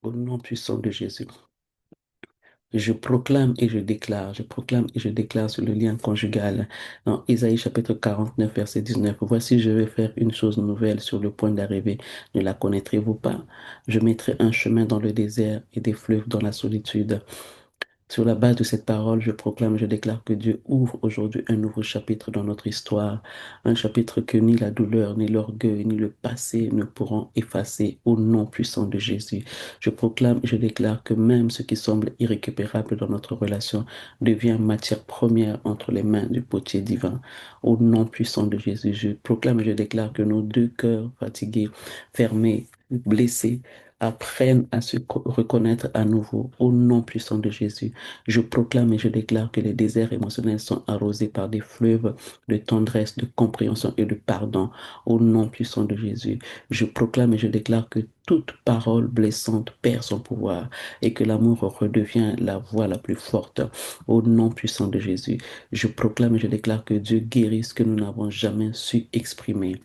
Au nom puissant de Jésus. Je proclame et je déclare sur le lien conjugal dans Isaïe chapitre 49, verset 19. Voici, je vais faire une chose nouvelle sur le point d'arriver. Ne la connaîtrez-vous pas? Je mettrai un chemin dans le désert et des fleuves dans la solitude. Sur la base de cette parole, je proclame, je déclare que Dieu ouvre aujourd'hui un nouveau chapitre dans notre histoire, un chapitre que ni la douleur, ni l'orgueil, ni le passé ne pourront effacer au nom puissant de Jésus. Je proclame et je déclare que même ce qui semble irrécupérable dans notre relation devient matière première entre les mains du potier divin. Au nom puissant de Jésus, je proclame et je déclare que nos deux cœurs fatigués, fermés, blessés, apprennent à se reconnaître à nouveau au nom puissant de Jésus. Je proclame et je déclare que les déserts émotionnels sont arrosés par des fleuves de tendresse, de compréhension et de pardon au nom puissant de Jésus. Je proclame et je déclare que toute parole blessante perd son pouvoir et que l'amour redevient la voix la plus forte au nom puissant de Jésus. Je proclame et je déclare que Dieu guérit ce que nous n'avons jamais su exprimer.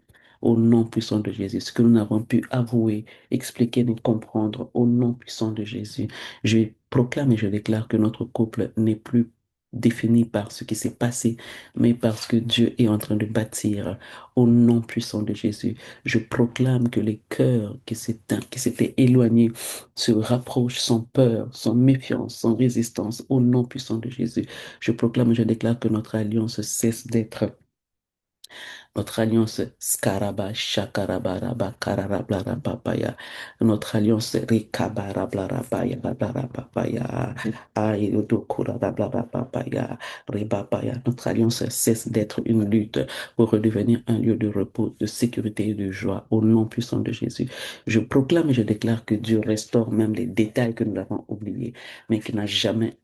Au nom puissant de Jésus, ce que nous n'avons pu avouer, expliquer ni comprendre, au nom puissant de Jésus. Je proclame et je déclare que notre couple n'est plus défini par ce qui s'est passé, mais parce que Dieu est en train de bâtir au nom puissant de Jésus. Je proclame que les cœurs qui s'étaient éloignés se rapprochent sans peur, sans méfiance, sans résistance au nom puissant de Jésus. Je proclame et je déclare que notre alliance cesse d'être notre alliance Skaraba, Shakarabaraba, Kararablarabapaya. Notre alliance Rikabarabarabaya, Rabarabapaya, Ayodokurablarabapaya, Rebapaya. Notre alliance cesse d'être une lutte pour redevenir un lieu de repos, de sécurité et de joie au nom puissant de Jésus. Je proclame et je déclare que Dieu restaure même les détails que nous avons oubliés, mais qui n'a jamais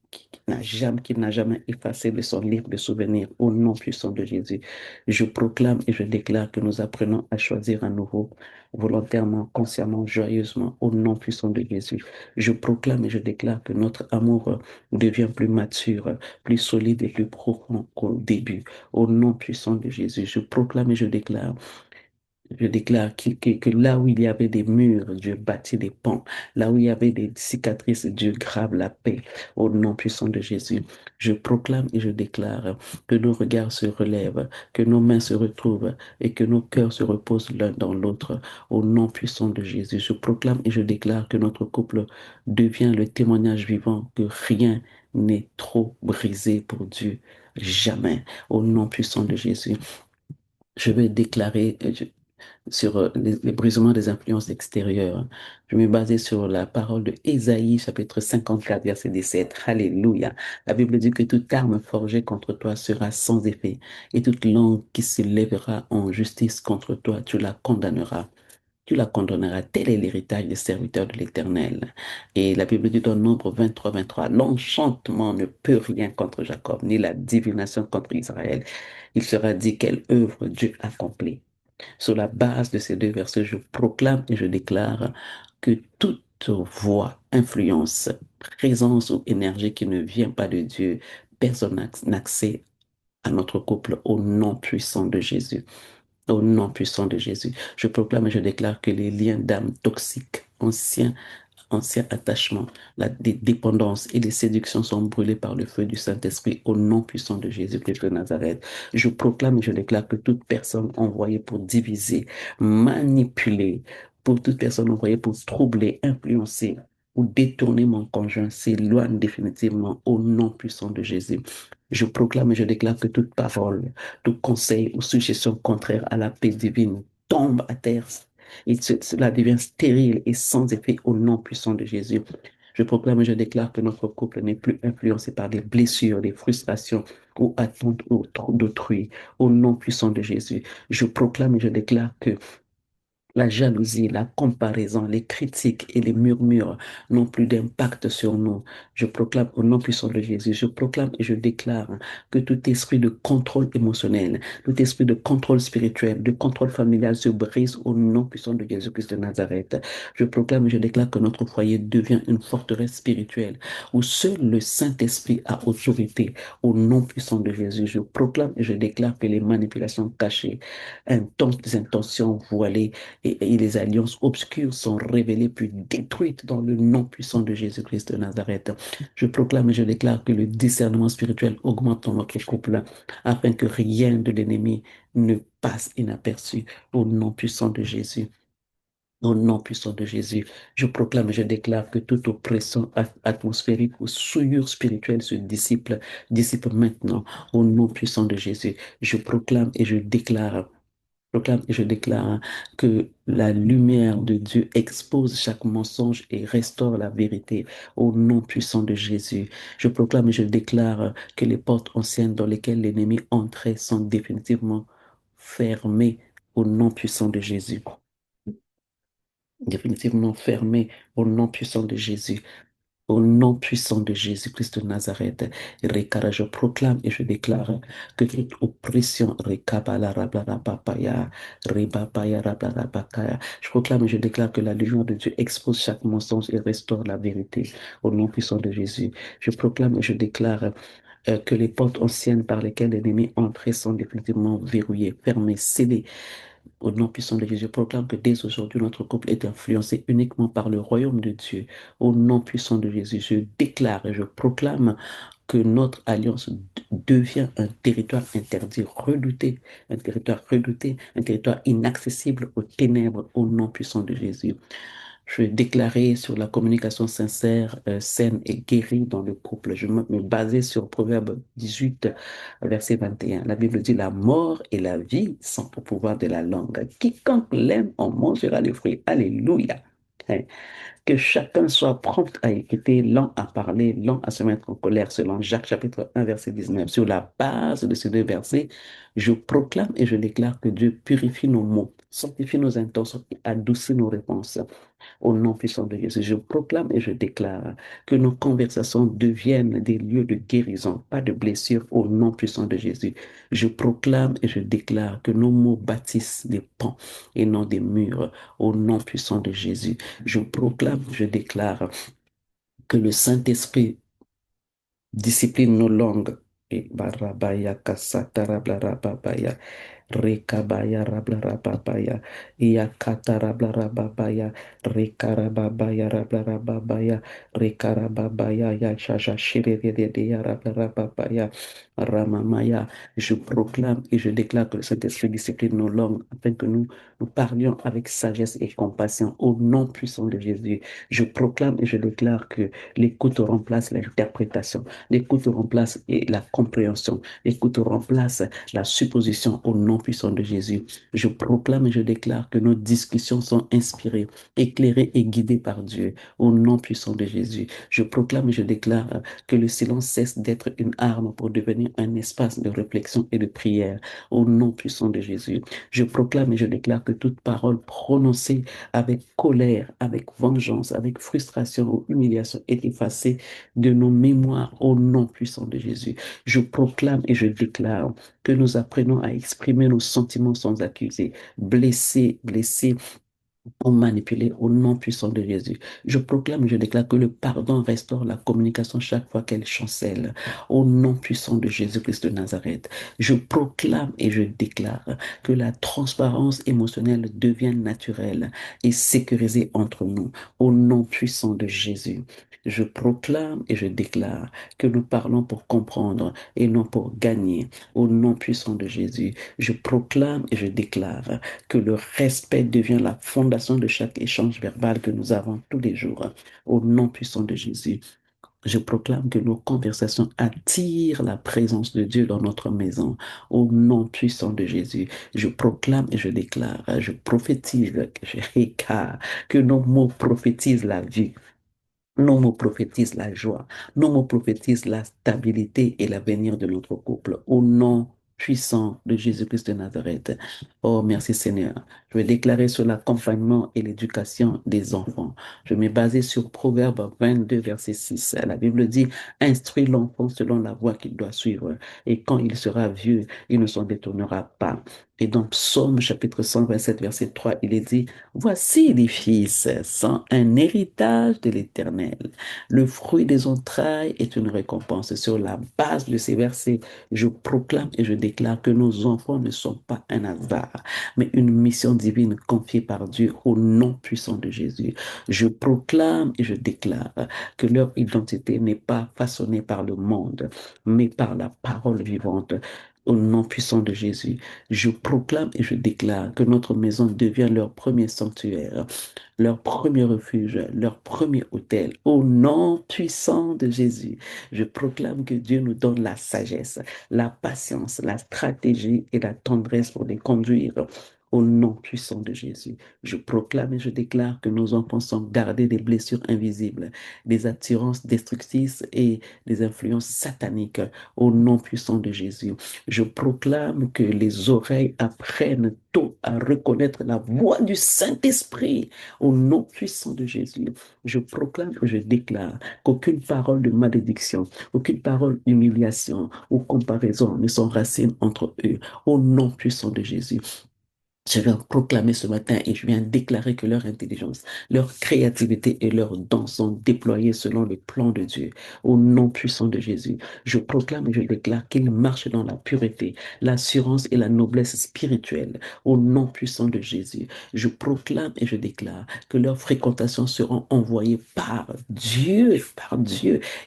effacé de son livre de souvenirs au nom puissant de Jésus. Je proclame et je déclare que nous apprenons à choisir à nouveau, volontairement, consciemment, joyeusement, au nom puissant de Jésus. Je proclame et je déclare que notre amour devient plus mature, plus solide et plus profond qu'au début, au nom puissant de Jésus. Je proclame et je déclare que là où il y avait des murs, Dieu bâtit des ponts. Là où il y avait des cicatrices, Dieu grave la paix. Au nom puissant de Jésus, je proclame et je déclare que nos regards se relèvent, que nos mains se retrouvent et que nos cœurs se reposent l'un dans l'autre. Au nom puissant de Jésus, je proclame et je déclare que notre couple devient le témoignage vivant que rien n'est trop brisé pour Dieu. Jamais. Au nom puissant de Jésus, je vais déclarer, sur les brisements des influences extérieures. Je me basais sur la parole de Ésaïe, chapitre 54, verset 17. Alléluia. La Bible dit que toute arme forgée contre toi sera sans effet, et toute langue qui se lèvera en justice contre toi, tu la condamneras. Tu la condamneras. Tel est l'héritage des serviteurs de l'Éternel. Et la Bible dit dans Nombre 23, 23, l'enchantement ne peut rien contre Jacob, ni la divination contre Israël. Il sera dit quelle œuvre Dieu accomplit. Sur la base de ces deux versets, je proclame et je déclare que toute voix, influence, présence ou énergie qui ne vient pas de Dieu, personne n'a accès à notre couple au nom puissant de Jésus. Au nom puissant de Jésus, je proclame et je déclare que les liens d'âme toxiques, anciens attachements, des dépendances et les séductions sont brûlés par le feu du Saint-Esprit au nom puissant de Jésus-Christ de Nazareth. Je proclame et je déclare que toute personne envoyée pour diviser, manipuler, pour toute personne envoyée pour troubler, influencer ou détourner mon conjoint s'éloigne définitivement au nom puissant de Jésus. Je proclame et je déclare que toute parole, tout conseil ou suggestion contraire à la paix divine tombe à terre et cela devient stérile et sans effet au nom puissant de Jésus. Je proclame et je déclare que notre couple n'est plus influencé par des blessures, des frustrations ou attentes d'autrui. Au nom puissant de Jésus, je proclame et je déclare que la jalousie, la comparaison, les critiques et les murmures n'ont plus d'impact sur nous. Je proclame au nom puissant de Jésus, je proclame et je déclare que tout esprit de contrôle émotionnel, tout esprit de contrôle spirituel, de contrôle familial se brise au nom puissant de Jésus-Christ de Nazareth. Je proclame et je déclare que notre foyer devient une forteresse spirituelle où seul le Saint-Esprit a autorité au nom puissant de Jésus. Je proclame et je déclare que les manipulations cachées, intentions voilées, et les alliances obscures sont révélées puis détruites dans le nom puissant de Jésus-Christ de Nazareth. Je proclame et je déclare que le discernement spirituel augmente dans notre couple afin que rien de l'ennemi ne passe inaperçu au nom puissant de Jésus. Au nom puissant de Jésus, je proclame et je déclare que toute oppression atmosphérique ou souillure spirituelle se dissipe maintenant au nom puissant de Jésus. Je proclame et je déclare que la lumière de Dieu expose chaque mensonge et restaure la vérité au nom puissant de Jésus. Je proclame et je déclare que les portes anciennes dans lesquelles l'ennemi entrait sont définitivement fermées au nom puissant de Jésus, définitivement fermé au nom puissant de Jésus. Au nom puissant de Jésus-Christ de Nazareth, Rekara, je proclame et je déclare que toute oppression, Rekabala Rablara Papaya, Rebapaya Rablara Bakaya, je proclame et je déclare que la lumière de Dieu expose chaque mensonge et restaure la vérité. Au nom puissant de Jésus, je proclame et je déclare que les portes anciennes par lesquelles l'ennemi entrait sont définitivement verrouillées, fermées, scellées. Au nom puissant de Jésus, je proclame que dès aujourd'hui, notre couple est influencé uniquement par le royaume de Dieu. Au nom puissant de Jésus, je déclare et je proclame que notre alliance devient un territoire interdit, redouté, un territoire inaccessible aux ténèbres, au nom puissant de Jésus. Je vais déclarer sur la communication sincère, saine et guérie dans le couple. Je me basais sur Proverbe 18, verset 21. La Bible dit, la mort et la vie sont au pouvoir de la langue. Quiconque l'aime en mangera les fruits. Alléluia. Hein. Que chacun soit prompt à écouter, lent à parler, lent à se mettre en colère, selon Jacques chapitre 1, verset 19. Sur la base de ces deux versets, je proclame et je déclare que Dieu purifie nos mots, sanctifie nos intentions et adoucit nos réponses. Au nom puissant de Jésus, je proclame et je déclare que nos conversations deviennent des lieux de guérison, pas de blessures, au nom puissant de Jésus. Je proclame et je déclare que nos mots bâtissent des ponts et non des murs, au nom puissant de Jésus. Je proclame, je déclare que le Saint-Esprit discipline nos langues. Et barabaya kasata rablarababaya, rekabaya rablarababaya, iyakata rablarababaya, rekarababaya rablarababaya, rekarababaya yachacha shiridedeya rablarababaya, ramamaya. Je proclame et je déclare que le Saint-Esprit discipline nos langues afin que nous parlions avec sagesse et compassion au nom puissant de Jésus. Je proclame et je déclare que l'écoute remplace l'interprétation. L'écoute remplace la compréhension. L'écoute remplace la supposition au nom puissant de Jésus. Je proclame et je déclare que nos discussions sont inspirées, éclairées et guidées par Dieu au nom puissant de Jésus. Je proclame et je déclare que le silence cesse d'être une arme pour devenir un espace de réflexion et de prière au nom puissant de Jésus. Je proclame et je déclare que toute parole prononcée avec colère, avec vengeance, avec frustration ou humiliation est effacée de nos mémoires au nom puissant de Jésus. Je proclame et je déclare que nous apprenons à exprimer nos sentiments sans accuser, blessés ou manipulés au nom puissant de Jésus. Je proclame et je déclare que le pardon restaure la communication chaque fois qu'elle chancelle au nom puissant de Jésus-Christ de Nazareth. Je proclame et je déclare que la transparence émotionnelle devient naturelle et sécurisée entre nous au nom puissant de Jésus. Je proclame et je déclare que nous parlons pour comprendre et non pour gagner au nom puissant de Jésus. Je proclame et je déclare que le respect devient la fondation de chaque échange verbal que nous avons tous les jours. Au nom puissant de Jésus, je proclame que nos conversations attirent la présence de Dieu dans notre maison. Au nom puissant de Jésus, je proclame et je déclare, je prophétise, que nos mots prophétisent la vie. Nos mots prophétisent la joie. Nos mots prophétisent la stabilité et l'avenir de notre couple. Au nom puissant de Jésus-Christ de Nazareth. Oh, merci Seigneur. Je vais déclarer sur l'accompagnement et l'éducation des enfants. Je vais me baser sur Proverbe 22, verset 6. La Bible dit, instruis l'enfant selon la voie qu'il doit suivre. Et quand il sera vieux, il ne s'en détournera pas. Et dans Psaume chapitre 127, verset 3, il est dit, voici les fils sont un héritage de l'Éternel. Le fruit des entrailles est une récompense. Sur la base de ces versets, je proclame et je déclare déclare que nos enfants ne sont pas un hasard, mais une mission divine confiée par Dieu au nom puissant de Jésus. Je proclame et je déclare que leur identité n'est pas façonnée par le monde, mais par la parole vivante. Au nom puissant de Jésus, je proclame et je déclare que notre maison devient leur premier sanctuaire, leur premier refuge, leur premier autel. Au nom puissant de Jésus, je proclame que Dieu nous donne la sagesse, la patience, la stratégie et la tendresse pour les conduire. Au nom puissant de Jésus, je proclame et je déclare que nos enfants sont gardés des blessures invisibles, des attirances destructrices et des influences sataniques. Au nom puissant de Jésus, je proclame que les oreilles apprennent tôt à reconnaître la voix du Saint-Esprit. Au nom puissant de Jésus, je proclame et je déclare qu'aucune parole de malédiction, aucune parole d'humiliation ou comparaison ne s'enracine entre eux. Au nom puissant de Jésus, je viens proclamer ce matin et je viens déclarer que leur intelligence, leur créativité et leurs dons sont déployés selon le plan de Dieu. Au nom puissant de Jésus, je proclame et je déclare qu'ils marchent dans la pureté, l'assurance et la noblesse spirituelle. Au nom puissant de Jésus, je proclame et je déclare que leurs fréquentations seront envoyées par Dieu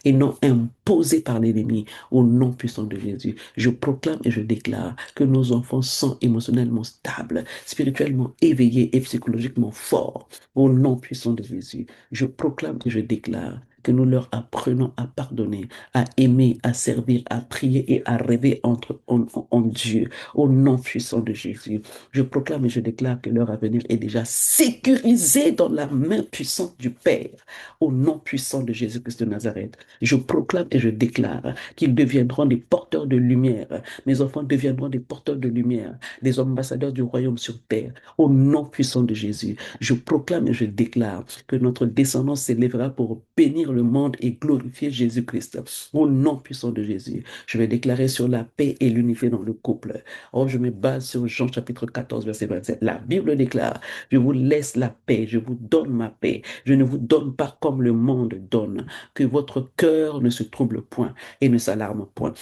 et non imposées par l'ennemi. Au nom puissant de Jésus, je proclame et je déclare que nos enfants sont émotionnellement stables, spirituellement éveillés et psychologiquement forts. Au nom puissant de Jésus, je proclame et je déclare que nous leur apprenons à pardonner, à aimer, à servir, à prier et à rêver en Dieu. Au nom puissant de Jésus, je proclame et je déclare que leur avenir est déjà sécurisé dans la main puissante du Père. Au nom puissant de Jésus-Christ de Nazareth, je proclame et je déclare qu'ils deviendront des porteurs de lumière. Mes enfants deviendront des porteurs de lumière, des ambassadeurs du royaume sur terre. Au nom puissant de Jésus, je proclame et je déclare que notre descendance s'élèvera pour bénir le monde et glorifier Jésus-Christ. Au nom puissant de Jésus, je vais déclarer sur la paix et l'unité dans le couple. Oh, je me base sur Jean chapitre 14, verset 27. La Bible déclare, je vous laisse la paix, je vous donne ma paix. Je ne vous donne pas comme le monde donne. Que votre cœur ne se trouble point et ne s'alarme point.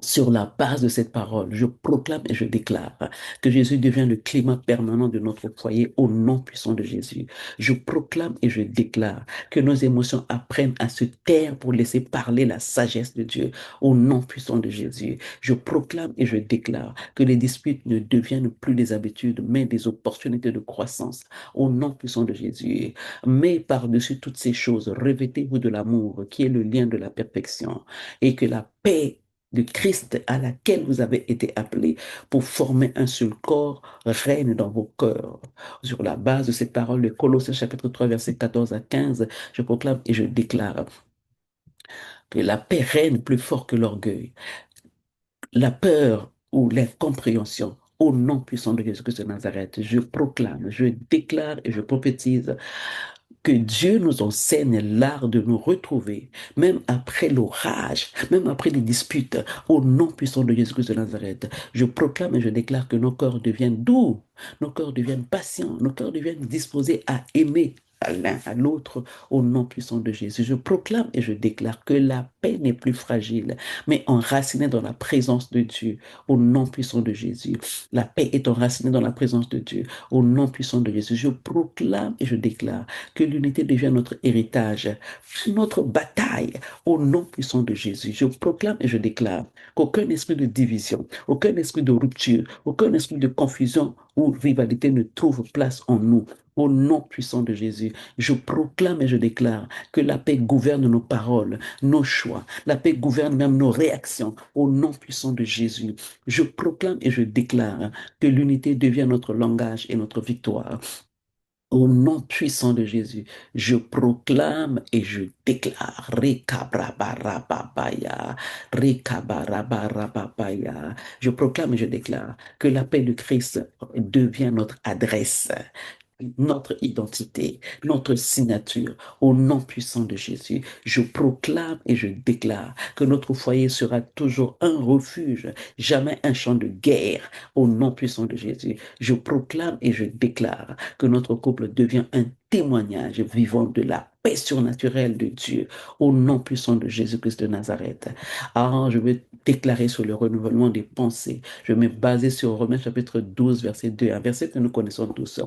Sur la base de cette parole, je proclame et je déclare que Jésus devient le climat permanent de notre foyer au nom puissant de Jésus. Je proclame et je déclare que nos émotions apprennent à se taire pour laisser parler la sagesse de Dieu au nom puissant de Jésus. Je proclame et je déclare que les disputes ne deviennent plus des habitudes, mais des opportunités de croissance au nom puissant de Jésus. Mais par-dessus toutes ces choses, revêtez-vous de l'amour qui est le lien de la perfection et que la paix de Christ à laquelle vous avez été appelés pour former un seul corps règne dans vos cœurs. Sur la base de ces paroles de Colossiens chapitre 3 versets 14 à 15, je proclame et je déclare que la paix règne plus fort que l'orgueil, la peur ou l'incompréhension. Au nom puissant de Jésus-Christ de Nazareth, je proclame, je déclare et je prophétise que Dieu nous enseigne l'art de nous retrouver, même après l'orage, même après les disputes, au nom puissant de Jésus-Christ de Nazareth. Je proclame et je déclare que nos corps deviennent doux, nos corps deviennent patients, nos corps deviennent disposés à aimer à l'un à l'autre au nom puissant de Jésus. Je proclame et je déclare que la paix n'est plus fragile, mais enracinée dans la présence de Dieu au nom puissant de Jésus. La paix est enracinée dans la présence de Dieu au nom puissant de Jésus. Je proclame et je déclare que l'unité devient notre héritage, notre bataille au nom puissant de Jésus. Je proclame et je déclare qu'aucun esprit de division, aucun esprit de rupture, aucun esprit de confusion ou rivalité ne trouve place en nous. Au nom puissant de Jésus, je proclame et je déclare que la paix gouverne nos paroles, nos choix. La paix gouverne même nos réactions. Au nom puissant de Jésus, je proclame et je déclare que l'unité devient notre langage et notre victoire. Au nom puissant de Jésus, je proclame et je déclare, Rekabrabarababaya, Rekabarabarababaya. Je proclame et je déclare que la paix de Christ devient notre adresse, notre identité, notre signature. Au nom puissant de Jésus, je proclame et je déclare que notre foyer sera toujours un refuge, jamais un champ de guerre. Au nom puissant de Jésus, je proclame et je déclare que notre couple devient un témoignage vivant de la paix surnaturelle de Dieu au nom puissant de Jésus-Christ de Nazareth. Ah, je veux déclarer sur le renouvellement des pensées. Je vais me baser sur Romains chapitre 12, verset 2, un verset que nous connaissons tous.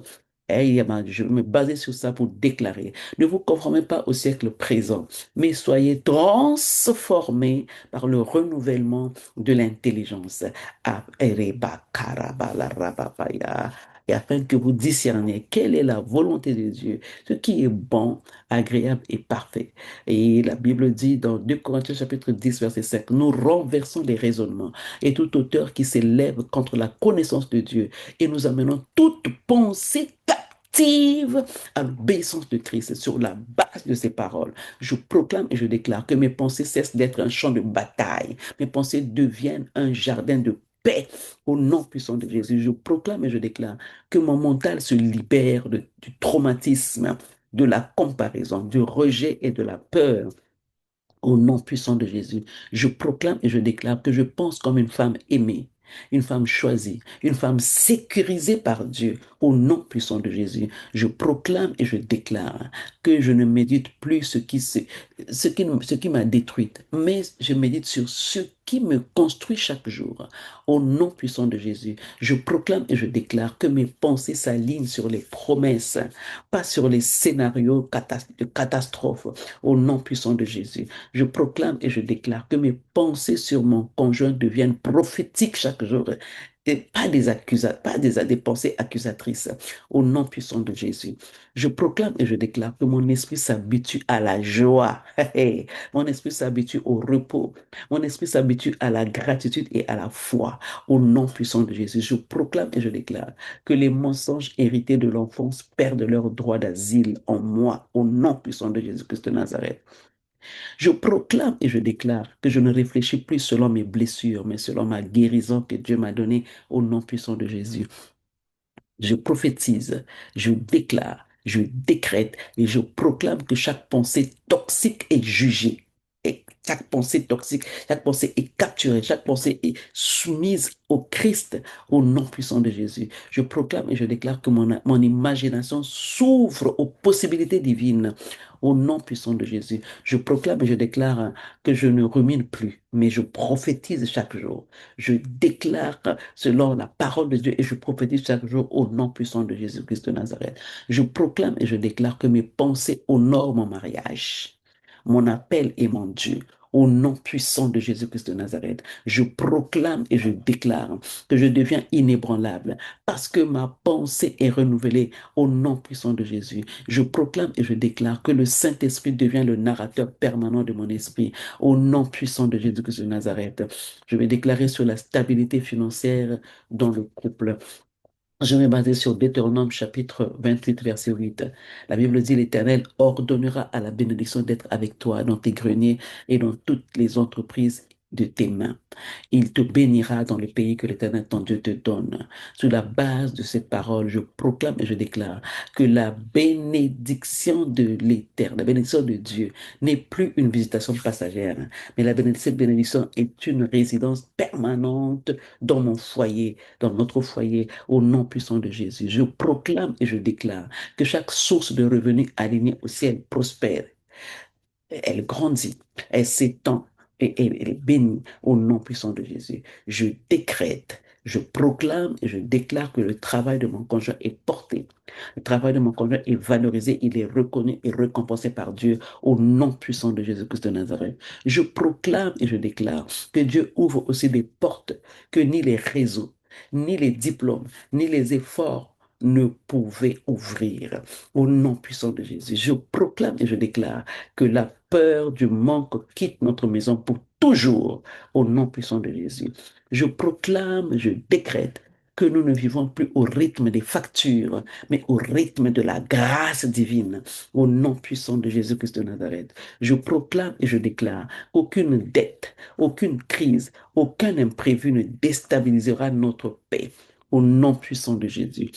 Et je vais me baser sur ça pour déclarer. Ne vous conformez pas au siècle présent, mais soyez transformés par le renouvellement de l'intelligence. Ah, et afin que vous discerniez quelle est la volonté de Dieu, ce qui est bon, agréable et parfait. Et la Bible dit dans 2 Corinthiens chapitre 10, verset 5, nous renversons les raisonnements et toute auteur qui s'élève contre la connaissance de Dieu et nous amenons toute pensée captive à l'obéissance de Christ sur la base de ces paroles. Je proclame et je déclare que mes pensées cessent d'être un champ de bataille. Mes pensées deviennent un jardin de paix au nom puissant de Jésus. Je proclame et je déclare que mon mental se libère du traumatisme, de la comparaison, du rejet et de la peur. Au nom puissant de Jésus, je proclame et je déclare que je pense comme une femme aimée, une femme choisie, une femme sécurisée par Dieu. Au nom puissant de Jésus, je proclame et je déclare que je ne médite plus ce qui m'a détruite, mais je médite sur ce qui me construit chaque jour. Au nom puissant de Jésus, je proclame et je déclare que mes pensées s'alignent sur les promesses, pas sur les scénarios de catastrophes. Au nom puissant de Jésus, je proclame et je déclare que mes pensées sur mon conjoint deviennent prophétiques chaque jour et pas des pensées accusatrices. Au nom puissant de Jésus, je proclame et je déclare que mon esprit s'habitue à la joie. Mon esprit s'habitue au repos. Mon esprit s'habitue à la gratitude et à la foi. Au nom puissant de Jésus, je proclame et je déclare que les mensonges hérités de l'enfance perdent leur droit d'asile en moi. Au nom puissant de Jésus-Christ de Nazareth. Je proclame et je déclare que je ne réfléchis plus selon mes blessures, mais selon ma guérison que Dieu m'a donnée au nom puissant de Jésus. Je prophétise, je déclare, je décrète et je proclame que chaque pensée toxique est jugée. Et chaque pensée toxique, chaque pensée est capturée, chaque pensée est soumise au Christ, au nom puissant de Jésus. Je proclame et je déclare que mon imagination s'ouvre aux possibilités divines, au nom puissant de Jésus. Je proclame et je déclare que je ne rumine plus, mais je prophétise chaque jour. Je déclare selon la parole de Dieu et je prophétise chaque jour au nom puissant de Jésus-Christ de Nazareth. Je proclame et je déclare que mes pensées honorent mon mariage, mon appel et mon Dieu. Au nom puissant de Jésus-Christ de Nazareth, je proclame et je déclare que je deviens inébranlable parce que ma pensée est renouvelée au nom puissant de Jésus. Je proclame et je déclare que le Saint-Esprit devient le narrateur permanent de mon esprit au nom puissant de Jésus-Christ de Nazareth. Je vais déclarer sur la stabilité financière dans le couple. Je vais baser sur Deutéronome chapitre 28, verset 8. La Bible dit, l'Éternel ordonnera à la bénédiction d'être avec toi dans tes greniers et dans toutes les entreprises de tes mains. Il te bénira dans le pays que l'Éternel ton Dieu te donne. Sur la base de cette parole, je proclame et je déclare que la bénédiction de l'Éternel, la bénédiction de Dieu n'est plus une visitation passagère, mais cette bénédiction est une résidence permanente dans mon foyer, dans notre foyer, au nom puissant de Jésus. Je proclame et je déclare que chaque source de revenus alignée au ciel prospère. Elle grandit, elle s'étend et elle est bénie au nom puissant de Jésus. Je décrète, je proclame et je déclare que le travail de mon conjoint est porté. Le travail de mon conjoint est valorisé, il est reconnu et récompensé par Dieu au nom puissant de Jésus-Christ de Nazareth. Je proclame et je déclare que Dieu ouvre aussi des portes que ni les réseaux, ni les diplômes, ni les efforts ne pouvaient ouvrir. Au nom puissant de Jésus, je proclame et je déclare que la peur du manque quitte notre maison pour toujours au nom puissant de Jésus. Je proclame, je décrète que nous ne vivons plus au rythme des factures, mais au rythme de la grâce divine, au nom puissant de Jésus-Christ de Nazareth. Je proclame et je déclare qu'aucune dette, aucune crise, aucun imprévu ne déstabilisera notre paix, au nom puissant de Jésus.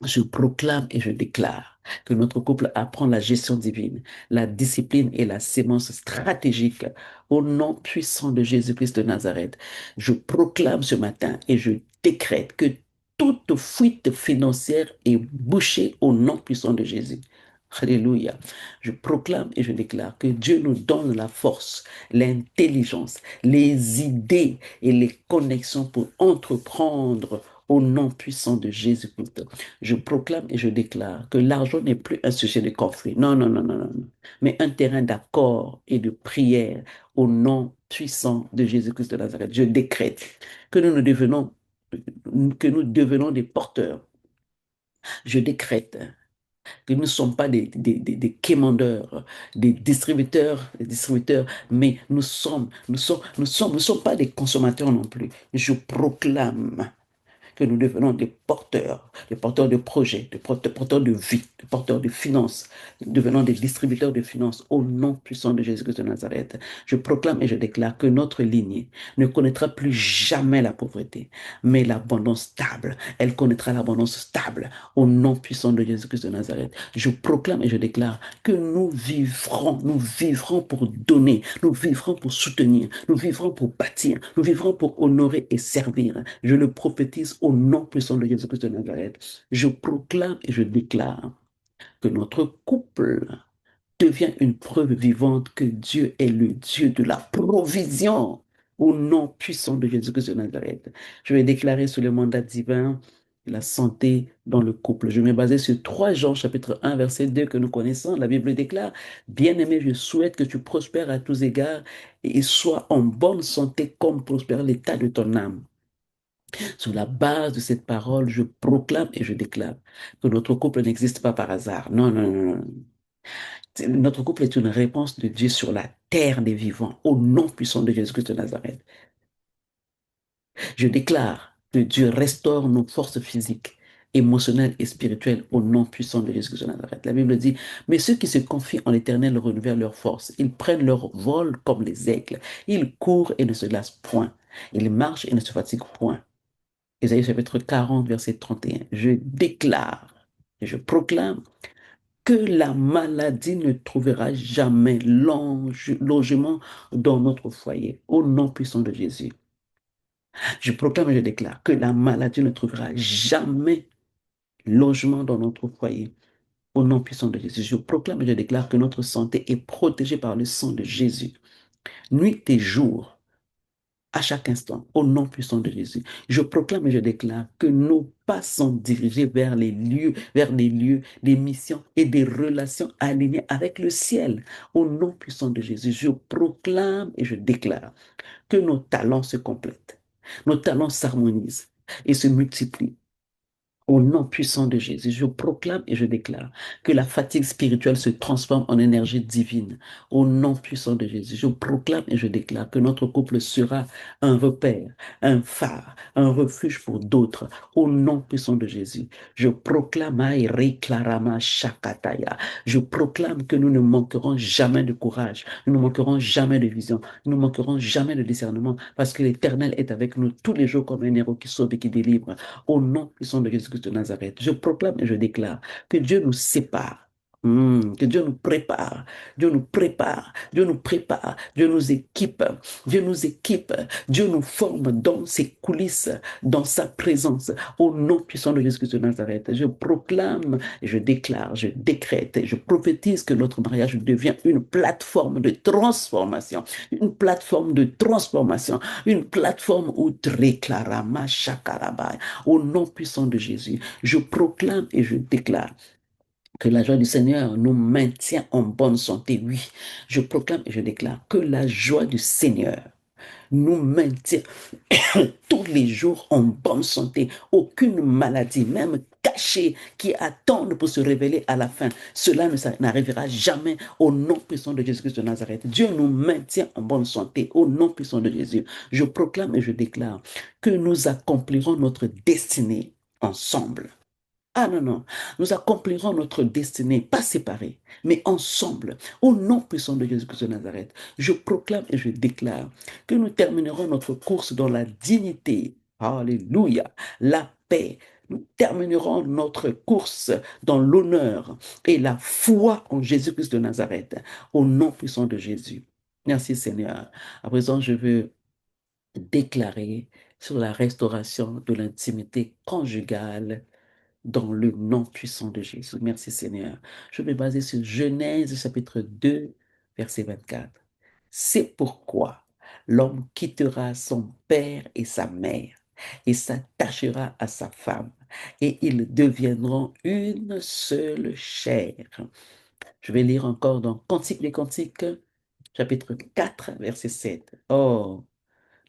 Je proclame et je déclare que notre couple apprend la gestion divine, la discipline et la sémence stratégique au nom puissant de Jésus-Christ de Nazareth. Je proclame ce matin et je décrète que toute fuite financière est bouchée au nom puissant de Jésus. Alléluia. Je proclame et je déclare que Dieu nous donne la force, l'intelligence, les idées et les connexions pour entreprendre au nom puissant de Jésus-Christ. Je proclame et je déclare que l'argent n'est plus un sujet de conflit. Non, non, non, non, non, non. Mais un terrain d'accord et de prière au nom puissant de Jésus-Christ de Nazareth. Je décrète que nous devenons des porteurs. Je décrète que nous ne sommes pas des quémandeurs, des distributeurs, mais nous sommes pas des consommateurs non plus. Je proclame que nous devenons des porteurs de projets, des porteurs de vie, des porteurs de finances, devenons des distributeurs de finances au nom puissant de Jésus-Christ de Nazareth. Je proclame et je déclare que notre lignée ne connaîtra plus jamais la pauvreté, mais l'abondance stable. Elle connaîtra l'abondance stable au nom puissant de Jésus-Christ de Nazareth. Je proclame et je déclare que nous vivrons pour donner, nous vivrons pour soutenir, nous vivrons pour bâtir, nous vivrons pour honorer et servir. Je le prophétise au nom puissant de Jésus-Christ de Nazareth. Je proclame et je déclare que notre couple devient une preuve vivante que Dieu est le Dieu de la provision au nom puissant de Jésus-Christ de Nazareth. Je vais déclarer sur le mandat divin la santé dans le couple. Je vais me baser sur 3 Jean chapitre 1 verset 2 que nous connaissons. La Bible déclare, Bien-aimé, je souhaite que tu prospères à tous égards et sois en bonne santé comme prospère l'état de ton âme. Sur la base de cette parole, je proclame et je déclare que notre couple n'existe pas par hasard. Non, non, non, non. Notre couple est une réponse de Dieu sur la terre des vivants, au nom puissant de Jésus-Christ de Nazareth. Je déclare que Dieu restaure nos forces physiques, émotionnelles et spirituelles au nom puissant de Jésus-Christ de Nazareth. La Bible dit, mais ceux qui se confient en l'Éternel renouvellent leurs forces. Ils prennent leur vol comme les aigles. Ils courent et ne se lassent point. Ils marchent et ne se fatiguent point. Ésaïe chapitre 40, verset 31. Je déclare et je proclame que la maladie ne trouvera jamais logement dans notre foyer, au nom puissant de Jésus. Je proclame et je déclare que la maladie ne trouvera jamais logement dans notre foyer, au nom puissant de Jésus. Je proclame et je déclare que notre santé est protégée par le sang de Jésus, nuit et jour, à chaque instant, au nom puissant de Jésus. Je proclame et je déclare que nos pas sont dirigés vers les lieux, des missions et des relations alignées avec le ciel, au nom puissant de Jésus. Je proclame et je déclare que nos talents se complètent, nos talents s'harmonisent et se multiplient au nom puissant de Jésus, je proclame et je déclare que la fatigue spirituelle se transforme en énergie divine. Au nom puissant de Jésus, je proclame et je déclare que notre couple sera un repère, un phare, un refuge pour d'autres. Au nom puissant de Jésus, je proclame Aïe Clarama Shakataya. Je proclame que nous ne manquerons jamais de courage, nous ne manquerons jamais de vision, nous ne manquerons jamais de discernement parce que l'Éternel est avec nous tous les jours comme un héros qui sauve et qui délivre au nom puissant de Jésus-Christ de Nazareth. Je proclame et je déclare que Dieu nous sépare. Que Dieu nous prépare, Dieu nous prépare, Dieu nous prépare, Dieu nous équipe, Dieu nous équipe, Dieu nous forme dans ses coulisses, dans sa présence, au nom puissant de Jésus-Christ de Nazareth. Je proclame et je déclare, je décrète, et je prophétise que notre mariage devient une plateforme de transformation, une plateforme de transformation, une plateforme où Triklarama Shakarabai, au nom puissant de Jésus, je proclame et je déclare que la joie du Seigneur nous maintient en bonne santé. Oui, je proclame et je déclare que la joie du Seigneur nous maintient tous les jours en bonne santé. Aucune maladie, même cachée, qui attendent pour se révéler à la fin. Cela n'arrivera jamais au nom puissant de Jésus-Christ de Nazareth. Dieu nous maintient en bonne santé au nom puissant de Jésus. Je proclame et je déclare que nous accomplirons notre destinée ensemble. Ah non, non, nous accomplirons notre destinée, pas séparés, mais ensemble, au nom puissant de Jésus-Christ de Nazareth. Je proclame et je déclare que nous terminerons notre course dans la dignité, alléluia, la paix. Nous terminerons notre course dans l'honneur et la foi en Jésus-Christ de Nazareth, au nom puissant de Jésus. Merci Seigneur. À présent, je veux déclarer sur la restauration de l'intimité conjugale dans le nom puissant de Jésus. Merci Seigneur. Je vais me baser sur Genèse chapitre 2, verset 24. C'est pourquoi l'homme quittera son père et sa mère et s'attachera à sa femme et ils deviendront une seule chair. Je vais lire encore dans Cantique des Cantiques, chapitre 4, verset 7. Oh,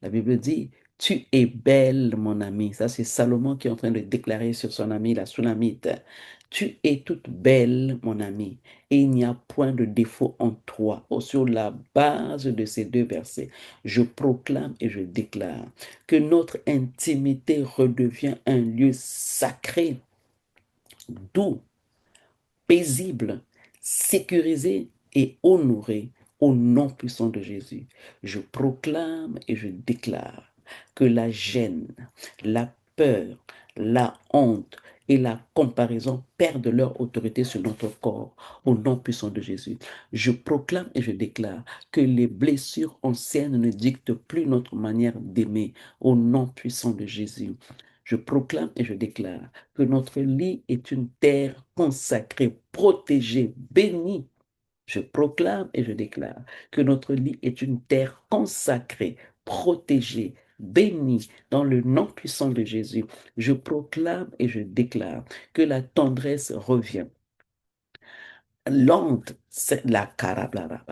la Bible dit, tu es belle, mon ami. Ça, c'est Salomon qui est en train de déclarer sur son ami, la Sunamite. Tu es toute belle, mon ami, et il n'y a point de défaut en toi. Oh, sur la base de ces deux versets, je proclame et je déclare que notre intimité redevient un lieu sacré, doux, paisible, sécurisé et honoré au nom puissant de Jésus. Je proclame et je déclare que la gêne, la peur, la honte et la comparaison perdent leur autorité sur notre corps au nom puissant de Jésus. Je proclame et je déclare que les blessures anciennes ne dictent plus notre manière d'aimer au nom puissant de Jésus. Je proclame et je déclare que notre lit est une terre consacrée, protégée, bénie. Je proclame et je déclare que notre lit est une terre consacrée, protégée, bénie dans le nom puissant de Jésus. Je proclame et je déclare que la tendresse revient lente, la carablaba,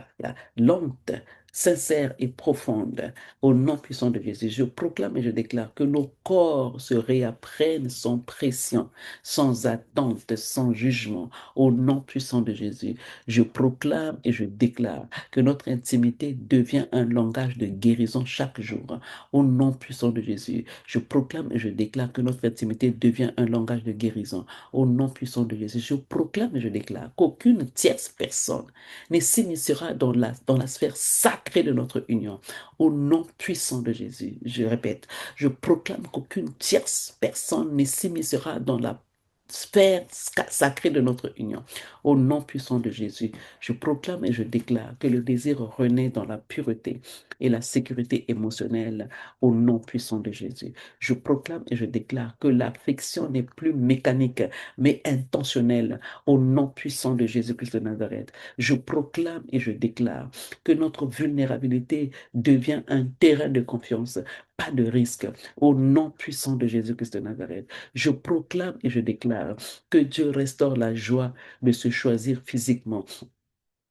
lente, sincère et profonde, au nom puissant de Jésus. Je proclame et je déclare que nos corps se réapprennent sans pression, sans attente, sans jugement, au nom puissant de Jésus. Je proclame et je déclare que notre intimité devient un langage de guérison chaque jour, au nom puissant de Jésus. Je proclame et je déclare que notre intimité devient un langage de guérison, au nom puissant de Jésus. Je proclame et je déclare qu'aucune tierce personne ne s'immiscera dans la sphère sacrée de notre union. Au nom puissant de Jésus, je répète, je proclame qu'aucune tierce personne ne s'immiscera dans la sphère sacrée de notre union. Au nom puissant de Jésus, je proclame et je déclare que le désir renaît dans la pureté et la sécurité émotionnelle au nom puissant de Jésus. Je proclame et je déclare que l'affection n'est plus mécanique, mais intentionnelle au nom puissant de Jésus-Christ de Nazareth. Je proclame et je déclare que notre vulnérabilité devient un terrain de confiance, pas de risque, au nom puissant de Jésus-Christ de Nazareth. Je proclame et je déclare que Dieu restaure la joie de se choisir physiquement,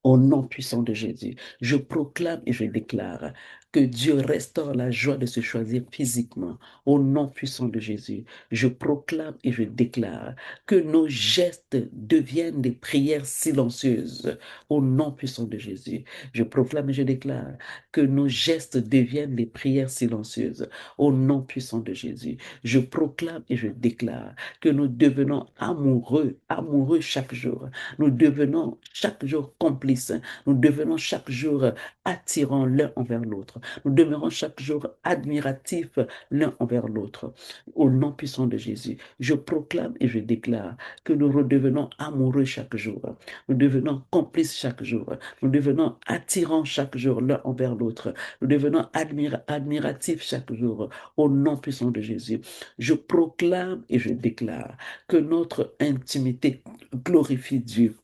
au nom puissant de Jésus, je proclame et je déclare que Dieu restaure la joie de se choisir physiquement. Au nom puissant de Jésus, je proclame et je déclare que nos gestes deviennent des prières silencieuses. Au nom puissant de Jésus, je proclame et je déclare que nos gestes deviennent des prières silencieuses. Au nom puissant de Jésus, je proclame et je déclare que nous devenons amoureux, amoureux chaque jour. Nous devenons chaque jour complices. Nous devenons chaque jour attirants l'un envers l'autre. Nous demeurons chaque jour admiratifs l'un envers l'autre. Au nom puissant de Jésus, je proclame et je déclare que nous redevenons amoureux chaque jour. Nous devenons complices chaque jour. Nous devenons attirants chaque jour l'un envers l'autre. Nous devenons admiratifs chaque jour. Au nom puissant de Jésus, je proclame et je déclare que notre intimité glorifie Dieu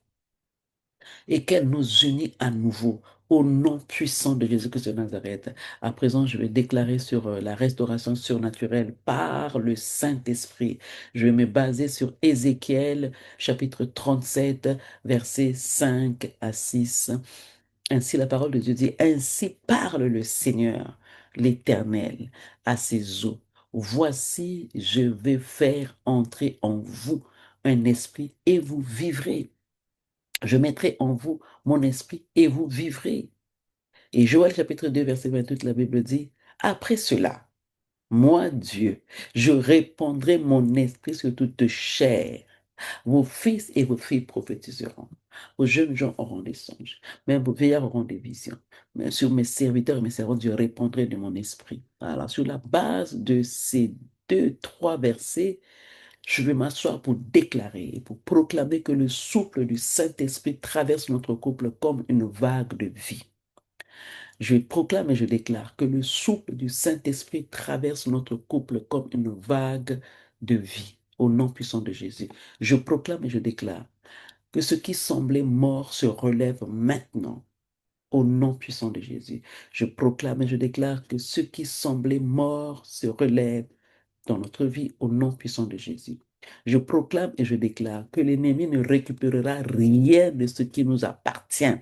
et qu'elle nous unit à nouveau au nom puissant de Jésus-Christ de Nazareth. À présent, je vais déclarer sur la restauration surnaturelle par le Saint-Esprit. Je vais me baser sur Ézéchiel, chapitre 37, versets 5 à 6. Ainsi, la parole de Dieu dit, ainsi parle le Seigneur, l'Éternel, à ses eaux. Voici, je vais faire entrer en vous un esprit et vous vivrez. Je mettrai en vous mon esprit et vous vivrez. Et Joël chapitre 2, verset 28, la Bible dit, après cela, moi, Dieu, je répandrai mon esprit sur toute chair. Vos fils et vos filles prophétiseront. Vos jeunes gens auront des songes. Même vos vieillards auront des visions. Mais sur mes serviteurs et mes servantes, je répandrai de mon esprit. Alors, sur la base de ces deux, trois versets, je vais m'asseoir pour déclarer et pour proclamer que le souffle du Saint-Esprit traverse notre couple comme une vague de vie. Je proclame et je déclare que le souffle du Saint-Esprit traverse notre couple comme une vague de vie. au nom puissant de Jésus. Je proclame et je déclare que ce qui semblait mort se relève maintenant au nom puissant de Jésus. Je proclame et je déclare que ce qui semblait mort se relève dans notre vie au nom puissant de Jésus. Je proclame et je déclare que l'ennemi ne récupérera rien de ce qui nous appartient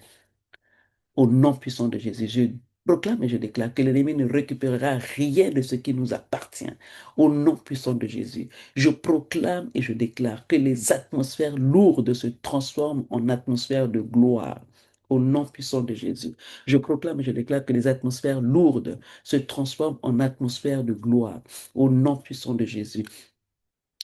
au nom puissant de Jésus. Je proclame et je déclare que l'ennemi ne récupérera rien de ce qui nous appartient au nom puissant de Jésus. Je proclame et je déclare que les atmosphères lourdes se transforment en atmosphères de gloire au nom puissant de Jésus. Je proclame et je déclare que les atmosphères lourdes se transforment en atmosphères de gloire au nom puissant de Jésus.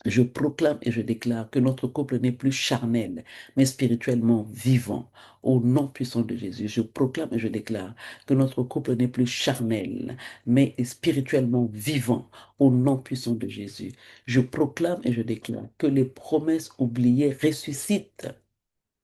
Je proclame et je déclare que notre couple n'est plus charnel, mais spirituellement vivant. Au nom puissant de Jésus, je proclame et je déclare que notre couple n'est plus charnel, mais spirituellement vivant. Au nom puissant de Jésus, je proclame et je déclare que les promesses oubliées ressuscitent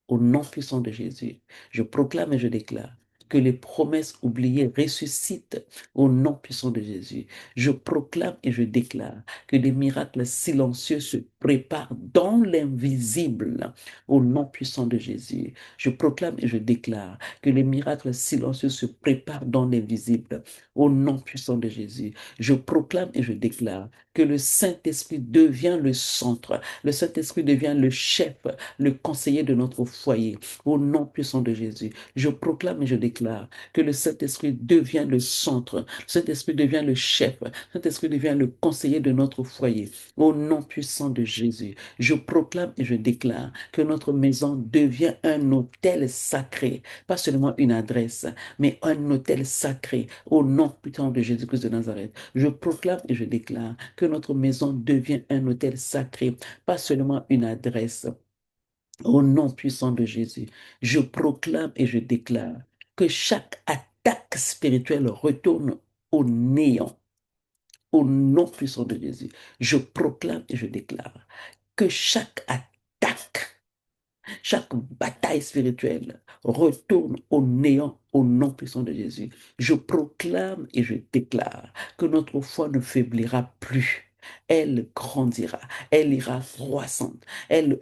au nom puissant de Jésus, je proclame et je déclare que les promesses oubliées ressuscitent au nom puissant de Jésus. Je proclame et je déclare que des miracles silencieux se préparent dans l'invisible au nom puissant de Jésus. Je proclame et je déclare que les miracles silencieux se préparent dans l'invisible au nom puissant de Jésus. Je proclame et je déclare que le Saint-Esprit devient le centre, le Saint-Esprit devient le chef, le conseiller de notre foyer. Au nom puissant de Jésus, je proclame et je déclare que le Saint-Esprit devient le centre, le Saint-Esprit devient le chef, le Saint-Esprit devient le conseiller de notre foyer. Au nom puissant de Jésus, je proclame et je déclare que notre maison devient un hôtel sacré, pas seulement une adresse, mais un hôtel sacré. Au nom puissant de Jésus-Christ de Nazareth, je proclame et je déclare que notre maison devient un hôtel sacré, pas seulement une adresse. Au nom puissant de Jésus, je proclame et je déclare que chaque attaque spirituelle retourne au néant. Au nom puissant de Jésus, je proclame et je déclare que chaque attaque, chaque bataille spirituelle retourne au néant au nom puissant de Jésus. Je proclame et je déclare que notre foi ne faiblira plus. Elle grandira, elle ira croissante, elle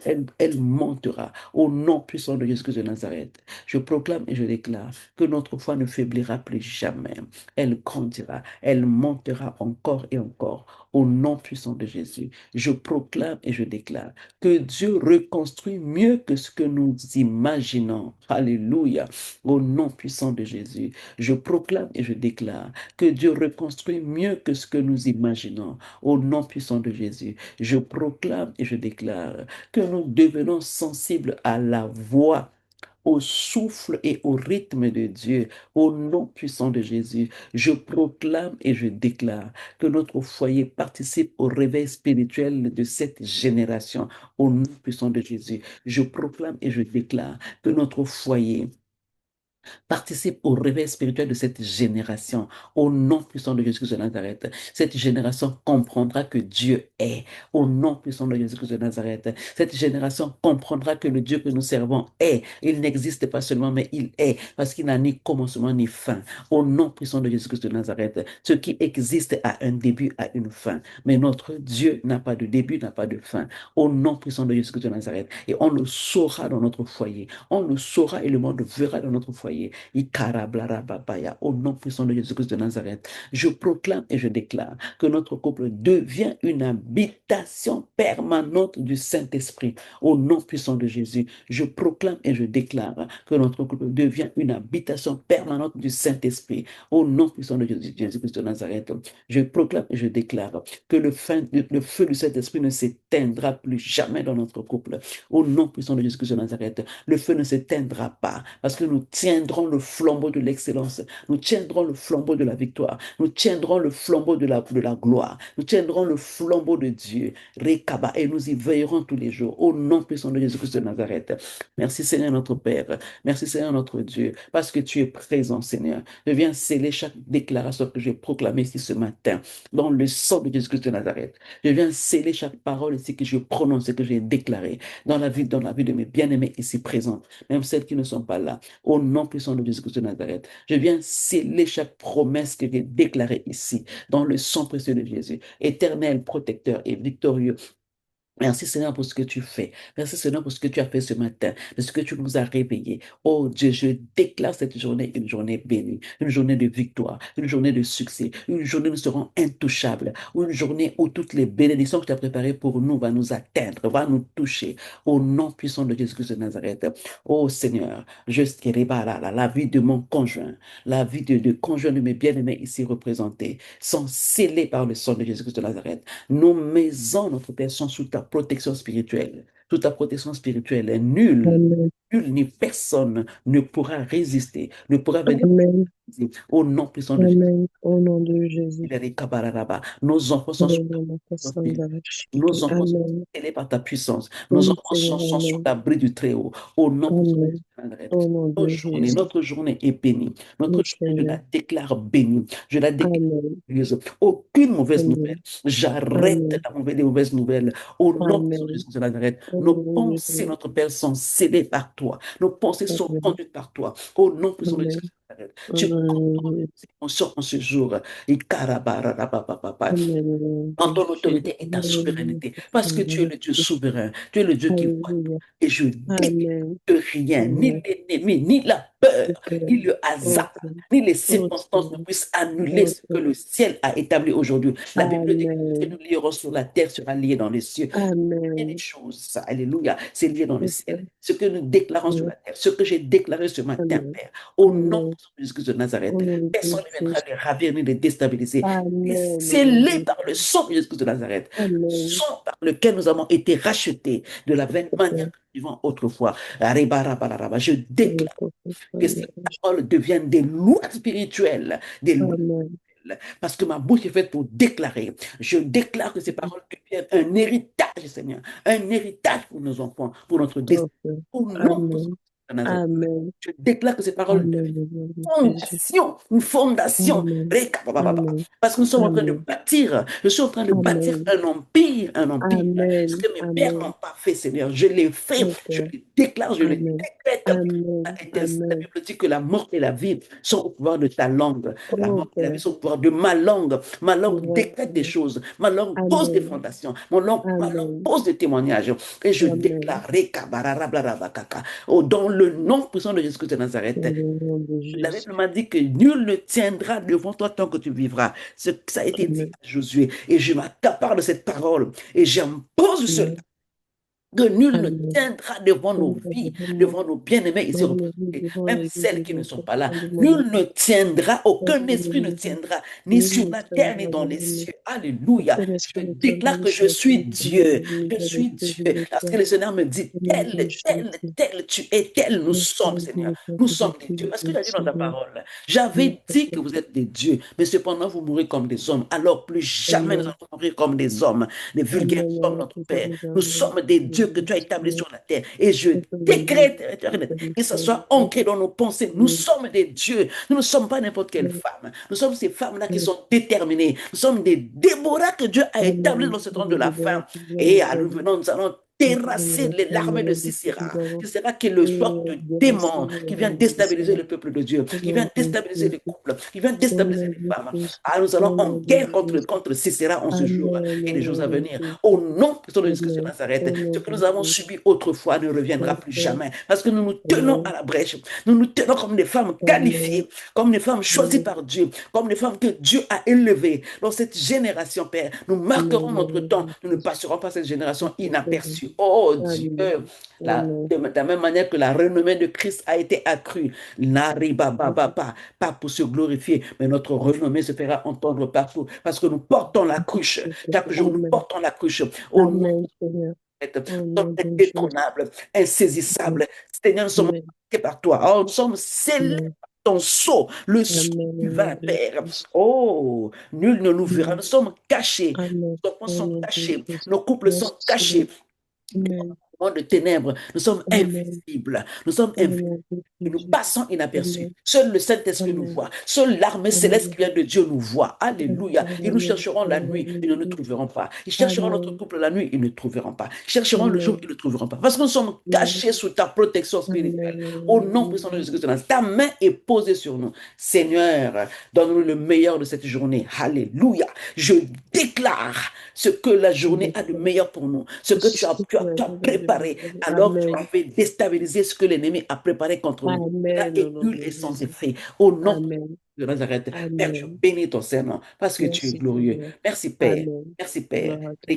montera au nom puissant de Jésus-Christ de Nazareth. Je proclame et je déclare que notre foi ne faiblira plus jamais. Elle grandira, elle montera encore et encore au nom puissant de Jésus. Je proclame et je déclare que Dieu reconstruit mieux que ce que nous imaginons. Alléluia. Au nom puissant de Jésus, je proclame et je déclare que Dieu reconstruit mieux que ce que nous imaginons. Au nom puissant de Jésus, je proclame et je déclare que nous devenons sensibles à la voix, au souffle et au rythme de Dieu, au nom puissant de Jésus. Je proclame et je déclare que notre foyer participe au réveil spirituel de cette génération, au nom puissant de Jésus. Je proclame et je déclare que notre foyer participe au réveil spirituel de cette génération, au nom puissant de Jésus-Christ de Nazareth. Cette génération comprendra que Dieu est, au nom puissant de Jésus-Christ de Nazareth. Cette génération comprendra que le Dieu que nous servons est. Il n'existe pas seulement, mais il est, parce qu'il n'a ni commencement ni fin. Au nom puissant de Jésus-Christ de Nazareth, ce qui existe a un début, a une fin. Mais notre Dieu n'a pas de début, n'a pas de fin. Au nom puissant de Jésus-Christ de Nazareth. Et on le saura dans notre foyer. On le saura et le monde verra dans notre foyer. Ikarablarababaya, au nom puissant de Jésus-Christ de Nazareth, je proclame et je déclare que notre couple devient une habitation permanente du Saint-Esprit. Au nom puissant de Jésus, je proclame et je déclare que notre couple devient une habitation permanente du Saint-Esprit. Au nom puissant de Jésus-Christ de Nazareth, je proclame et je déclare que le feu du Saint-Esprit ne s'éteindra plus jamais dans notre couple. Au nom puissant de Jésus-Christ de Nazareth, le feu ne s'éteindra pas parce que nous tiendrons le flambeau de l'excellence, nous tiendrons le flambeau de la victoire, nous tiendrons le flambeau de la gloire, nous tiendrons le flambeau de Dieu, Rekaba, et nous y veillerons tous les jours, au nom puissant de Jésus-Christ de Nazareth. Merci Seigneur notre Père, merci Seigneur notre Dieu, parce que tu es présent Seigneur. Je viens sceller chaque déclaration que j'ai proclamée ici ce matin, dans le sang de Jésus-Christ de Nazareth. Je viens sceller chaque parole ici que je prononce et que j'ai déclarée dans la vie de mes bien-aimés ici présents, même celles qui ne sont pas là. Au nom puissant de Jésus-Christ de Nazareth, je viens sceller chaque promesse que j'ai déclarée ici, dans le sang précieux de Jésus, éternel, protecteur et victorieux. Merci Seigneur pour ce que tu fais. Merci Seigneur pour ce que tu as fait ce matin, de ce que tu nous as réveillés. Oh Dieu, je déclare cette journée une journée bénie, une journée de victoire, une journée de succès, une journée où nous serons intouchables, une journée où toutes les bénédictions que tu as préparées pour nous vont nous atteindre, vont nous toucher. Au nom puissant de Jésus-Christ de Nazareth. Oh Seigneur, je serai la vie de mon conjoint, la vie de conjoint de mes bien-aimés ici représentés, sont scellés par le sang de Jésus-Christ de Nazareth. Nos maisons, notre Père, sont sous ta protection spirituelle. Sous ta protection spirituelle, et nul, Amen. nul ni personne ne pourra résister, ne pourra venir Amen. au nom puissant de Jésus. Amen. Au nom de Jésus. Nos enfants sont sous ta Hallelujah. protection spirituelle. Kasandavashiki. Nos enfants sont Amen. scellés par ta puissance. Nos Oui, enfants Seigneur. sont sous Amen. l'abri du Très-Haut. Au nom puissant de Amen. Jésus de Nazareth. Au nom de Jésus. Notre journée est bénie. Notre Oui, journée, je la Seigneur. déclare bénie. Je la déclare Amen. glorieuse. Aucune mauvaise nouvelle. Amen. J'arrête Amen. les mauvaises nouvelles. Au nom de Amen. Jésus de Nazareth. Nos pensées, Hallelujah. notre Père, sont scellées par toi. Nos pensées sont Amen. conduites par toi. Au nom puissant de Jésus Amen. de Nazareth. Tu contrôles Hallelujah. nos émotions en ce jour. Et carabarabababa. Amen. En ton Jésus. autorité et ta Hallelujah. souveraineté, parce que tu es le Dieu souverain, tu es le Dieu qui voit tout. Hallelujah. Et je déclare Amen. que rien, ni Amen. l'ennemi, ni la peur, Okay. ni le hasard, Okay. ni les Okay. circonstances ne puissent annuler ce que Okay. le ciel a établi aujourd'hui. La Bible dit que ce que nous Amen. lierons sur la terre sera lié dans les cieux. Et les Amen. choses, alléluia, c'est lié dans le ciel. Okay. Ce que nous déclarons sur Yeah. la terre, ce que j'ai déclaré ce matin, Amen. Père, au nom Amen. de Jésus de Au Nazareth, nom personne de ne viendra Jésus. les ravir ni les déstabiliser. Et Amen. Au nom scellés de par le Jésus. sang de Jésus de Nazareth, Amen. sang par lequel nous avons été rachetés de la même manière Okay. que nous vivons autrefois. Je déclare que ces paroles deviennent des lois spirituelles, des lois Amen. spirituelles, parce que ma bouche est faite pour déclarer. Je déclare que ces paroles deviennent un héritage, Seigneur, un héritage pour nos enfants, pour notre destin, Okay. pour notre Amen. Nazareth. Amen. Je déclare que ces paroles Amen. Au nom de Jésus. fondation, une fondation. Amen. Amen. Parce que nous sommes en train de Amen. bâtir, je suis en train de bâtir Amen. un empire, un empire. Ce Amen. que mes pères n'ont Amen. pas fait, Seigneur, je l'ai fait, je Okay. le déclare, je le Amen. décrète. Amen. La Amen. Bible dit que la mort et la vie sont au pouvoir de ta langue. La mort et la vie Okay. sont au pouvoir de ma langue. Ma langue décrète des Exactement. choses. Ma langue pose des Amen. fondations. Ma langue Amen. pose des témoignages. Et je Amen. déclare, oh, dans le nom puissant de Jésus-Christ de Dans Nazareth, le nom de la Bible Jésus. m'a dit que nul ne tiendra devant toi tant que tu vivras. Ça a été dit Amen. à Josué. Et je m'accapare de cette parole. Et j'impose cela Amen. que nul ne Amen. tiendra devant nos Tiendra vies, devant moi, devant nos bien-aimés ici devant mes vies, représentés, devant même les vies celles des qui ne sont enfants, pas là. devant de mon Nul ne époux. tiendra, aucun esprit ne Hallelujah. tiendra, ni Nul sur ne la terre, ni tiendra dans les devant nous. cieux. Alléluia. Aucun Je esprit ne tiendra déclare ni que sur je la terre, suis ni sur les Dieu. ni Je dans les suis cieux, ni Dieu. le Parce que ciel. le Seigneur me dit, Au nom tel, de tel, Jésus. tel, tu es tel, nous Merci, sommes, Seigneur. Dieu, Père, Nous que sommes des depuis dieux. le Parce que tu as dit dans ta Seigneur. parole, Nous j'avais dit que sommes vous êtes des dieux, mais cependant vous mourrez comme des hommes. Alors plus jamais nous Amen. allons mourir comme des hommes, des vulgaires Amen. hommes, Alors notre que Père. jamais Nous jamais. sommes des dieux que Amen, tu as établis Seigneur. sur la terre. Et je Que le Dieu décrète, de que ça soit l'Éternité. ancré dans nos pensées. Nous Amen. sommes des dieux. Nous ne sommes pas n'importe quelle Amen. femme. Nous sommes ces femmes-là qui sont déterminées. Nous sommes des Déborah que Dieu a établis Amen. dans ce temps Que de le la Déborah fin. qui vient Et à nous établir. venons, nous allons Nous terrasser sommes les larmes de depuis que Sisera. nous avons Sisera qui est le sorte de déraciné démon qui les vient rangs de déstabiliser Sisera. le peuple de Dieu, Au qui nom vient de déstabiliser les Jésus. couples, qui vient Au déstabiliser nom les de femmes. Jésus. Ah, nous allons Au en nom de guerre Jésus. contre Sisera en ce jour Amen. et Au les jours nom à de venir. Au Jésus. nom de Jésus-Christ de Amen. Au Nazareth, ce nom que de nous avons Jésus. subi autrefois ne reviendra plus Okay. jamais parce que nous nous tenons à Amen. la brèche. Nous nous tenons comme des femmes Amen. qualifiées, comme des femmes choisies Amen. par Dieu, comme des femmes que Dieu a élevées dans cette génération, Père. Nous marquerons Amen. Au notre nom temps. de Nous ne Jésus. passerons pas cette génération Amen. inaperçue. Oh Dieu, Amen. Amen. de la même manière que la renommée de Christ a été accrue, pas pour se glorifier, mais notre renommée se fera entendre partout parce que nous portons la cruche. Chaque jour, nous Amen. portons la cruche au nom Amen, Seigneur. nous Au sommes nom de Jésus. indétrônables, insaisissables. Seigneur, nous sommes Amen. marqués par toi. Oh, nous sommes scellés Amen. par ton sceau, le sceau Amen. Au nom divin, de Père. Jésus. Oh, nul ne nous verra. Amen. Nous sommes cachés. Amen. Nos enfants Au sont nom de cachés. Jésus. Nos couples sont Merci, Seigneur. cachés. Amen. monde de ténèbres, nous sommes Amen. invisibles. Nous sommes invisibles. Amen. Et nous Jésus. passons inaperçus. Amen. Seul le Saint-Esprit nous Amen. voit. Seule l'armée céleste qui Amen. vient de Dieu nous voit. Alléluia. Ils nous Amen. chercheront la nuit, ils ne nous Amen. trouveront pas. Ils chercheront notre Amen. couple la nuit, ils ne trouveront pas. Ils chercheront le jour, Amen. ils ne trouveront pas. Parce que nous sommes Amen. cachés sous ta protection spirituelle. Au nom puissant de Jésus-Christ, ta main est posée sur nous. Seigneur, donne-nous le meilleur de cette journée. Alléluia. Je déclare ce que la journée a de meilleur pour nous, ce que tu as préparé alors tu Amen. avais déstabilisé ce que l'ennemi a préparé contre nous. Cela Amen. Au est nom nul de et sans Jésus. effet. Au nom Amen. de Nazareth, Père, je Amen. bénis ton Seigneur parce que tu es Merci, glorieux. Seigneur. Merci, Père. Amen. Merci, Père. Gloire à toi.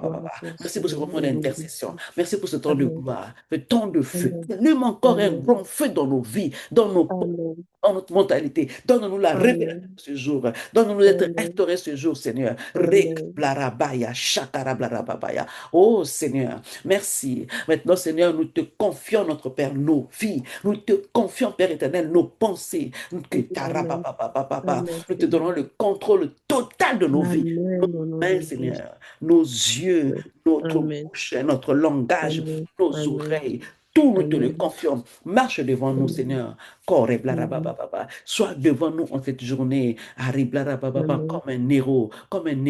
Gloire à Rikabababababa. toi, Merci pour ce Seigneur. moment Au nom de d'intercession. Jésus. Merci pour ce temps de Amen. gloire, ce temps de feu. Amen. Allume encore un Amen. grand feu dans nos vies, dans nos Amen. dans notre mentalité. Donne-nous la révélation Amen. ce jour. Donne-nous d'être Amen. instaurés ce jour, Seigneur. Amen. Rekblarabaya, shakarablarababaya. Oh Seigneur, merci. Maintenant, Seigneur, nous te confions, notre Père, nos vies. Nous te confions, Père éternel, nos pensées. Nous te, Amen. tarabababababa. Amen, Nous te donnons Seigneur. le contrôle total de nos vies. Amen. Au nom Mains, de Jésus. Seigneur, nos yeux, notre Amen. bouche, notre langage, Amen. nos Amen. oreilles, tout nous te le Amen. confions. Marche devant nous, Amen. Seigneur. Corps et Amen. blarabababa. Sois devant nous en cette journée, Harry blarabababa, Amen. comme un héros,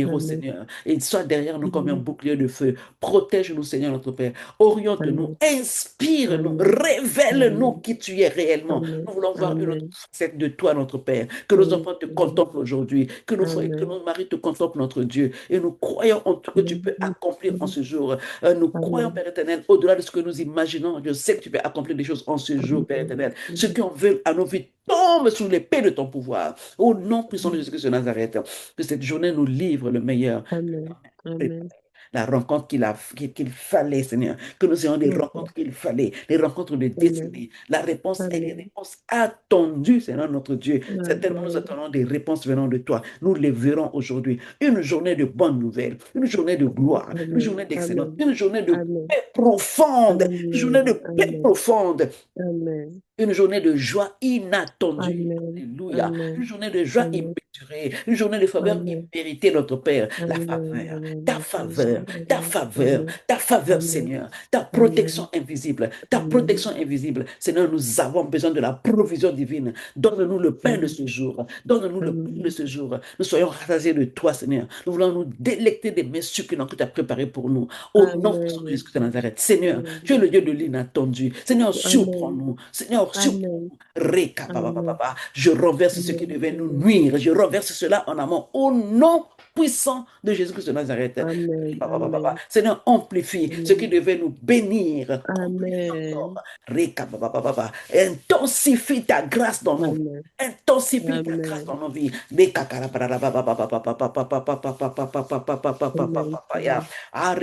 Amen. Seigneur. Et sois derrière nous comme un Amen. bouclier de feu. Protège-nous, Seigneur, notre Père. Oriente-nous, Amen. inspire-nous, Amen. révèle-nous Amen. qui tu es réellement. Amen. Nous voulons voir une autre Amen. facette de toi, notre Père. Que nos Oui, enfants te Seigneur. contemplent aujourd'hui, que Amen. nos maris te contemplent, notre Dieu. Et nous croyons en tout que tu peux Amen. accomplir en ce jour. Nous croyons, Amen. Père éternel, au-delà de ce que nous imaginons. Je sais que tu peux accomplir des choses en ce jour, Père Amen. éternel. Ce qu'on veut à nos vies tombe sous l'épée de ton pouvoir. Au nom puissant de Amen. Jésus-Christ de Nazareth, que cette journée nous livre le meilleur. Amen. Amen. La rencontre qu'il fallait, Seigneur. Que nous ayons des D'accord. rencontres qu'il fallait, des rencontres de Amen. destinée. La réponse est les Amen. réponses attendues, Seigneur notre Dieu. Certainement, nous Amen. attendons des réponses venant de toi. Nous les verrons aujourd'hui. Une journée de bonnes nouvelles, une journée de gloire, une Amen. journée d'excellence, Amen. une journée de Amen. paix profonde, une journée de Amen. paix Amen. profonde. Amen. Une journée de joie inattendue. Amen. Alléluia. Une Amen. journée de joie Amen. immésurée. Une journée de faveur Amen. imméritée, notre Père. La Amen. faveur, ta Amen. Jesus. faveur, ta Amen. faveur, Amen. ta faveur, Amen. Seigneur. Ta Amen. protection invisible. Ta Amen. protection invisible. Seigneur, nous avons besoin de la provision divine. Donne-nous le pain de Amen. ce jour. Donne-nous le pain de Amen. ce jour. Nous soyons rassasiés de toi, Seigneur. Nous voulons nous délecter des mets succulents que tu as préparés pour nous. Au nom puissant de Amen. Jésus de Nazareth. Seigneur, tu es Amen. le Dieu de l'inattendu. Seigneur, Amen. surprends-nous. Seigneur, surprends-nous. Amen. Amen. Je renverse ce qui Amen. devait nous nuire. Je renverse cela en amont. Au nom puissant de Jésus-Christ de Nazareth. Amen. Amen. Seigneur, amplifie ce qui Amen. devait nous bénir. Amplifie Amen. encore. Intensifie ta grâce dans nos vies. Amen. Intensifie ta grâce dans Amen. nos vies. Amen. Amen. Yes,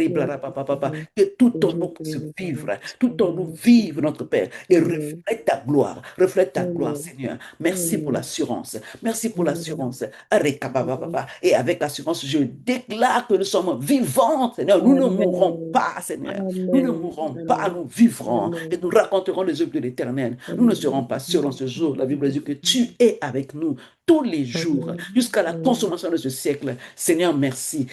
Amen. Que tout en nous puisse Amen. vivre, tout en nous vive, notre Père, et Amen. reflète ta gloire, Amen. Seigneur. Merci pour Amen. l'assurance, merci pour Amen. l'assurance. Et avec assurance, je déclare que nous sommes vivants, Seigneur. Nous ne mourrons Amen. pas, Seigneur. Nous ne Amen. mourrons pas, Amen. nous vivrons et Amen. nous raconterons les œuvres de l'Éternel. Nous ne serons Amen. pas seuls en ce jour. La Bible dit que tu es avec nous tous les jours, Amen. jusqu'à la Amen. consommation de ce siècle. Seigneur, merci.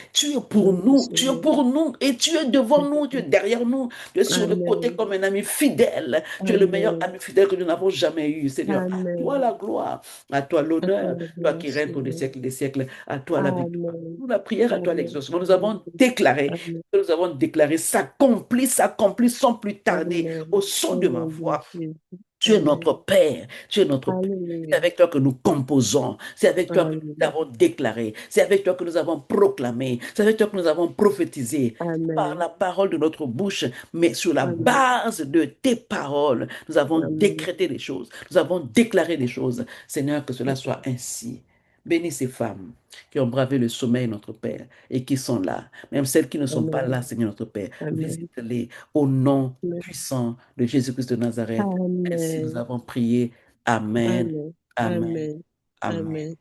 Amen, Tu es Seigneur. pour nous et tu es devant nous, tu es derrière nous, tu es sur le côté Amen. comme un ami fidèle. Tu es le meilleur Amen. ami fidèle que nous n'avons jamais eu, Seigneur. À toi Amen. la gloire, à toi À toi l'honneur, la toi gloire, qui règnes pour des Seigneur. siècles et des siècles, à toi la victoire. Amen. Nous, la prière, à toi Amen. l'exaucement. Amen. Nous avons déclaré, s'accomplit sans plus tarder Amen. au son Au de ma nom de voix. Jésus. Tu es notre Amen. Père, tu es notre Père. C'est Alléluia. avec toi que nous composons, c'est avec toi que nous Amen. avons déclaré, c'est avec toi que nous avons proclamé, c'est avec toi que nous avons prophétisé par Amen. la parole de notre bouche, mais sur la Amen. base de tes paroles, nous avons Amen. décrété des choses, nous avons déclaré des choses. Seigneur, que cela soit ainsi. Bénis ces femmes qui ont bravé le sommeil, notre Père, et qui sont là. Même celles qui ne sont pas Amen. là, Seigneur notre Père, Amen. visite-les au nom puissant de Jésus-Christ de Nazareth. Ainsi nous Amen. avons prié. Amen. Amen. Amen. Amen. Amen. Amen.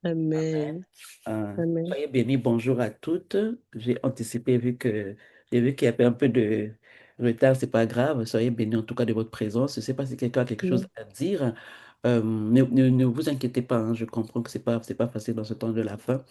Amen. Amen. Amen. Soyez bénis. Bonjour à toutes. J'ai anticipé j'ai vu qu'il y avait un peu de retard. C'est pas grave. Soyez bénis en tout cas de votre présence. Je ne sais pas si quelqu'un a quelque chose Amen. à dire. Ne vous inquiétez pas, hein. Je comprends que c'est pas facile dans ce temps de la fin.